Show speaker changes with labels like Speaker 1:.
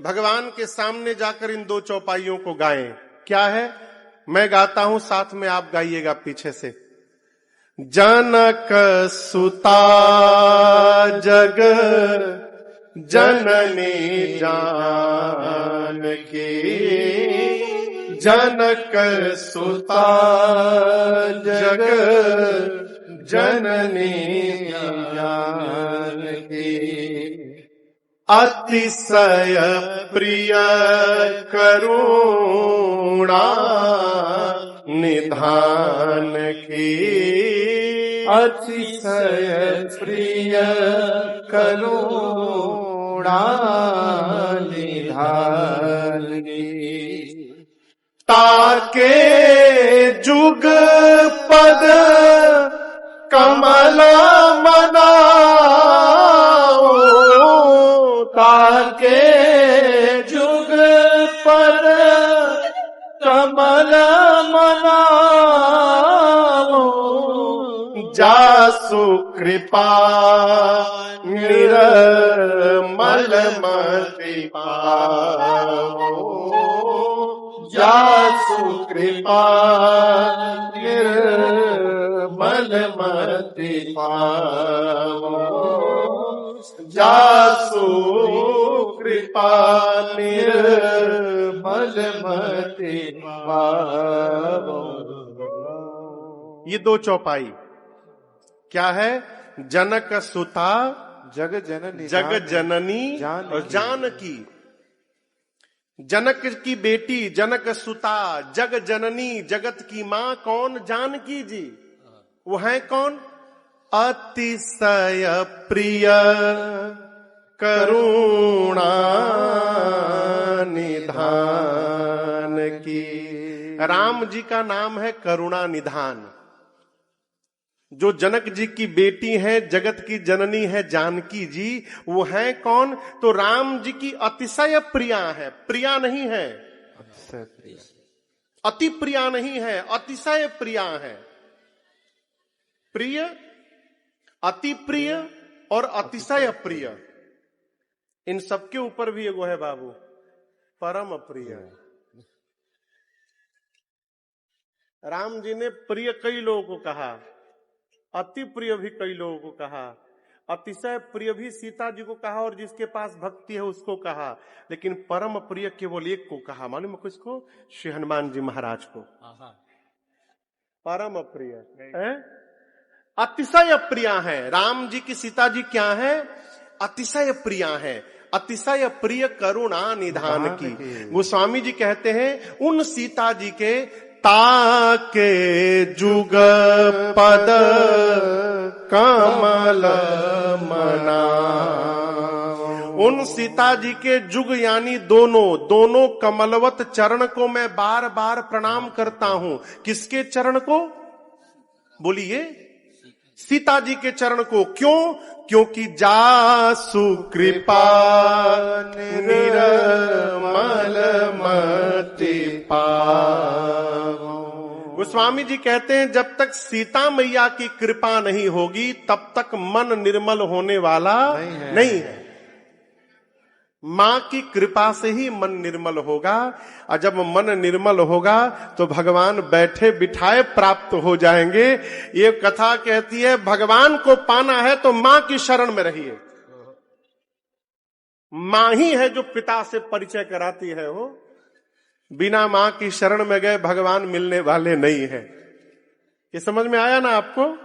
Speaker 1: भगवान के सामने जाकर इन दो चौपाइयों को गाएं। क्या है? मैं गाता हूं, साथ में आप गाइएगा पीछे से। जनक सुता जग जननी जानकी, जनक सुता जग जननी जानकी, अतिशय प्रिय करुणा निधान की,
Speaker 2: अतिशय प्रिय करुणा निधान की,
Speaker 1: ताके जुग पद कमला मनाओ,
Speaker 2: ताके जुग पर कमल मनाओ,
Speaker 1: जासु कृपा निर्मल मति पाओ,
Speaker 2: जासु कृपा निर्मल मति पाओ,
Speaker 1: जासु कृपा निर्मल
Speaker 2: मति पाओ।
Speaker 1: ये दो चौपाई क्या है? जनक सुता
Speaker 2: जग जननी,
Speaker 1: जग जननी और जानकी। जनक की बेटी जनक सुता, जग जननी जगत की मां कौन? जानकी जी। वो है कौन? अतिशय प्रिय करुणा निधान की। राम जी का नाम है करुणा निधान। जो जनक जी की बेटी है, जगत की जननी है जानकी जी, वो है कौन? तो राम जी की अतिशय प्रिया है, प्रिया नहीं है, अति प्रिया नहीं है, अतिशय प्रिया है। प्रिय, अति प्रिय और अतिशय प्रिय, इन सबके ऊपर भी एगो है बाबू, परम प्रिय। राम जी ने प्रिय कई लोगों को कहा, अति प्रिय भी कई लोगों को कहा, अतिशय प्रिय भी सीता जी को कहा और जिसके पास भक्ति है उसको कहा, लेकिन परम प्रिय केवल एक को कहा। मालूम है किसको? श्री हनुमान जी महाराज को परम प्रिय है, अतिशय प्रिया है। राम जी की सीता जी क्या है? अतिशय प्रिया है, अतिशय प्रिय करुणा निधान की। गोस्वामी जी कहते हैं उन सीता जी के ताके जुग पद कमल मना। उन सीता जी के जुग यानी दोनों कमलवत चरण को मैं बार बार प्रणाम करता हूं। किसके चरण को? बोलिए, सीता जी के चरण को। क्यों? क्योंकि जासु कृपा निर्मल मति पाओ। गोस्वामी जी कहते हैं जब तक सीता मैया की कृपा नहीं होगी तब तक मन निर्मल होने वाला नहीं है। मां की कृपा से ही मन निर्मल होगा, और जब मन निर्मल होगा तो भगवान बैठे बिठाए प्राप्त हो जाएंगे। ये कथा कहती है भगवान को पाना है तो मां की शरण में रहिए। मां ही है जो पिता से परिचय कराती है। हो, बिना मां की शरण में गए भगवान मिलने वाले नहीं है। ये समझ में आया ना आपको?